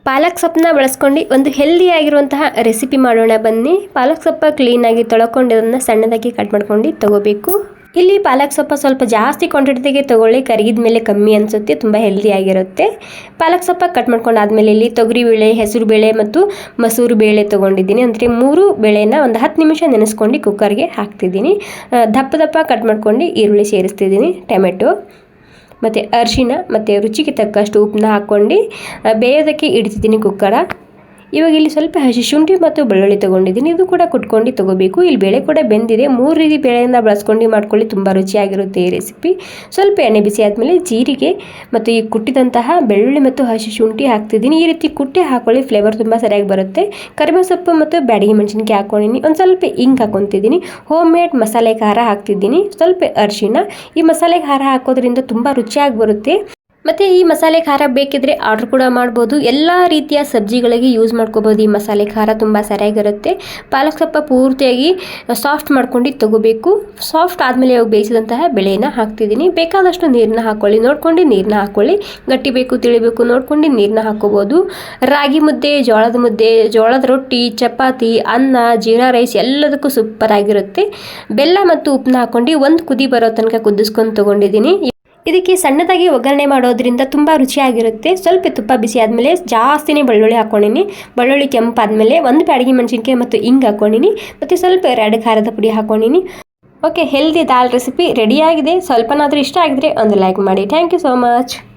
ಪಾಲಕ್ ಸೊಪ್ಪನ್ನ ಬಳಸ್ಕೊಂಡು ಒಂದು ಹೆಲ್ದಿಯಾಗಿರುವಂತಹ ರೆಸಿಪಿ ಮಾಡೋಣ ಬನ್ನಿ. ಪಾಲಕ್ ಸೊಪ್ಪ ಕ್ಲೀನಾಗಿ ತೊಳ್ಕೊಂಡು ಅದನ್ನು ಸಣ್ಣದಾಗಿ ಕಟ್ ಮಾಡ್ಕೊಂಡು ತಗೋಬೇಕು. ಇಲ್ಲಿ ಪಾಲಕ್ ಸೊಪ್ಪ ಸ್ವಲ್ಪ ಜಾಸ್ತಿ ಕ್ವಾಂಟಿಟಿಗೆ ತೊಗೊಳ್ಳಿ, ಕರಗಿದ ಮೇಲೆ ಕಮ್ಮಿ ಅನಿಸುತ್ತೆ, ತುಂಬ ಹೆಲ್ದಿಯಾಗಿರುತ್ತೆ. ಪಾಲಕ್ ಸೊಪ್ಪ ಕಟ್ ಮಾಡ್ಕೊಂಡಾದ್ಮೇಲೆ ಇಲ್ಲಿ ತೊಗರಿಬೇಳೆ, ಹೆಸರು ಬೇಳೆ ಮತ್ತು ಮಸೂರು ಬೇಳೆ ತೊಗೊಂಡಿದ್ದೀನಿ. ಅಂದರೆ 3 ಬೇಳೆನ ಒಂದು 10 ನಿಮಿಷ ನೆನೆಸ್ಕೊಂಡು ಕುಕ್ಕರ್ಗೆ ಹಾಕ್ತಿದ್ದೀನಿ. ದಪ್ಪ ದಪ್ಪ ಕಟ್ ಮಾಡ್ಕೊಂಡು ಈರುಳ್ಳಿ ಸೇರಿಸ್ತಿದ್ದೀನಿ, ಟೊಮೆಟೊ ಮತ್ತು ಅರಿಶಿನ ಮತ್ತು ರುಚಿಗೆ ತಕ್ಕಷ್ಟು ಉಪ್ಪನ್ನ ಹಾಕ್ಕೊಂಡು ಬೇಯೋದಕ್ಕೆ ಇಡ್ತಿದ್ದೀನಿ ಕುಕ್ಕರ. ಇವಾಗ ಇಲ್ಲಿ ಸ್ವಲ್ಪ ಹಸಿ ಶುಂಠಿ ಮತ್ತು ಬೆಳ್ಳುಳ್ಳಿ ತೊಗೊಂಡಿದ್ದೀನಿ, ಇದು ಕೂಡ ಕುಟ್ಕೊಂಡು ತೊಗೋಬೇಕು. ಇಲ್ಲಿ ಬೇಳೆ ಕೂಡ ಬೆಂದಿದೆ. 3 ರೀತಿ ಬೇಳೆಯಿಂದ ಬಳಸ್ಕೊಂಡು ಮಾಡ್ಕೊಳ್ಳಿ, ತುಂಬ ರುಚಿಯಾಗಿರುತ್ತೆ ಈ ರೆಸಿಪಿ. ಸ್ವಲ್ಪ ಎಣ್ಣೆ ಬಿಸಿ ಆದಮೇಲೆ ಜೀರಿಗೆ ಮತ್ತು ಈ ಕುಟ್ಟಿದಂತಹ ಬೆಳ್ಳುಳ್ಳಿ ಮತ್ತು ಹಸಿ ಶುಂಠಿ ಹಾಕ್ತಿದ್ದೀನಿ. ಈ ರೀತಿ ಕುಟ್ಟಿ ಹಾಕೊಳ್ಳಿ, ಫ್ಲೇವರ್ ತುಂಬ ಸರಿಯಾಗಿ ಬರುತ್ತೆ. ಕರಿಬೇವು ಸೊಪ್ಪು ಮತ್ತು ಬ್ಯಾಡಗಿ ಮೆಣಸಿನ್ಕಾಯಿ ಹಾಕ್ಕೊಂಡಿದ್ದೀನಿ. ಒಂದು ಸ್ವಲ್ಪ ಹಿಂಗೆ ಹಾಕ್ಕೊತಿದ್ದೀನಿ. ಹೋಮ್ ಮೇಡ್ ಮಸಾಲೆ ಖಾರ ಹಾಕ್ತಿದ್ದೀನಿ, ಸ್ವಲ್ಪ ಅರಿಶಿನ. ಈ ಮಸಾಲೆ ಖಾರ ಹಾಕೋದ್ರಿಂದ ತುಂಬ ರುಚಿಯಾಗಿ ಬರುತ್ತೆ. ಮತ್ತು ಈ ಮಸಾಲೆ ಖಾರ ಬೇಕಿದ್ರೆ ಆರ್ಡ್ರ್ ಕೂಡ ಮಾಡ್ಬೋದು. ಎಲ್ಲ ರೀತಿಯ ಸಬ್ಜಿಗಳಿಗೆ ಯೂಸ್ ಮಾಡ್ಕೋಬೋದು. ಈ ಮಸಾಲೆ ಖಾರ ತುಂಬ ಸರಿಯಾಗಿರುತ್ತೆ. ಪಾಲಕ್ ಸೊಪ್ಪ ಪೂರ್ತಿಯಾಗಿ ಸಾಫ್ಟ್ ಮಾಡ್ಕೊಂಡು ತೊಗೋಬೇಕು. ಸಾಫ್ಟ್ ಆದಮೇಲೆ ಇವಾಗ ಬೇಯಿಸಿದಂತಹ ಬೇಳೆನ ಹಾಕ್ತಿದ್ದೀನಿ. ಬೇಕಾದಷ್ಟು ನೀರನ್ನ ಹಾಕ್ಕೊಳ್ಳಿ, ನೋಡ್ಕೊಂಡು ನೀರನ್ನ ಹಾಕ್ಕೊಳ್ಳಿ. ಗಟ್ಟಿ ಬೇಕು ತಿಳಿಬೇಕು ನೋಡ್ಕೊಂಡು ನೀರನ್ನ ಹಾಕ್ಕೋಬೋದು. ರಾಗಿ ಮುದ್ದೆ, ಜೋಳದ ಮುದ್ದೆ, ಜೋಳದ ರೊಟ್ಟಿ, ಚಪಾತಿ, ಅನ್ನ, ಜೀರಾ ರೈಸ್ ಎಲ್ಲದಕ್ಕೂ ಸೂಪರ್ ಆಗಿರುತ್ತೆ. ಬೆಲ್ಲ ಮತ್ತು ಉಪ್ಪನ್ನ ಹಾಕ್ಕೊಂಡು ಒಂದು ಕುದಿ ಬರೋ ತನಕ ಕುದಿಸ್ಕೊಂಡು ತೊಗೊಂಡಿದ್ದೀನಿ. ಇದಕ್ಕೆ ಸಣ್ಣದಾಗಿ ಒಗ್ಗರಣೆ ಮಾಡೋದ್ರಿಂದ ತುಂಬ ರುಚಿಯಾಗಿರುತ್ತೆ. ಸ್ವಲ್ಪ ತುಪ್ಪ ಬಿಸಿ ಆದಮೇಲೆ ಜಾಸ್ತಿನೇ ಬೆಳ್ಳುಳ್ಳಿ ಹಾಕ್ಕೊಂಡಿನಿ. ಬೆಳ್ಳುಳ್ಳಿ ಕೆಂಪಾದಮೇಲೆ ಒಂದು ಬ್ಯಾಡಗಿ ಮೆಣಸಿನ್ಕಾಯಿ ಮತ್ತು ಹಿಂಗೆ ಹಾಕ್ಕೊಂಡಿನಿ ಮತ್ತು ಸ್ವಲ್ಪ 2 ಖಾರದ ಪುಡಿ ಹಾಕ್ಕೊಂಡಿನಿ. ಓಕೆ, ಹೆಲ್ದಿ ದಾಲ್ ರೆಸಿಪಿ ರೆಡಿಯಾಗಿದೆ. ಸ್ವಲ್ಪನಾದರೂ ಇಷ್ಟ ಆಗಿದ್ರೆ ಒಂದು ಲೈಕ್ ಮಾಡಿ. Thank you so much.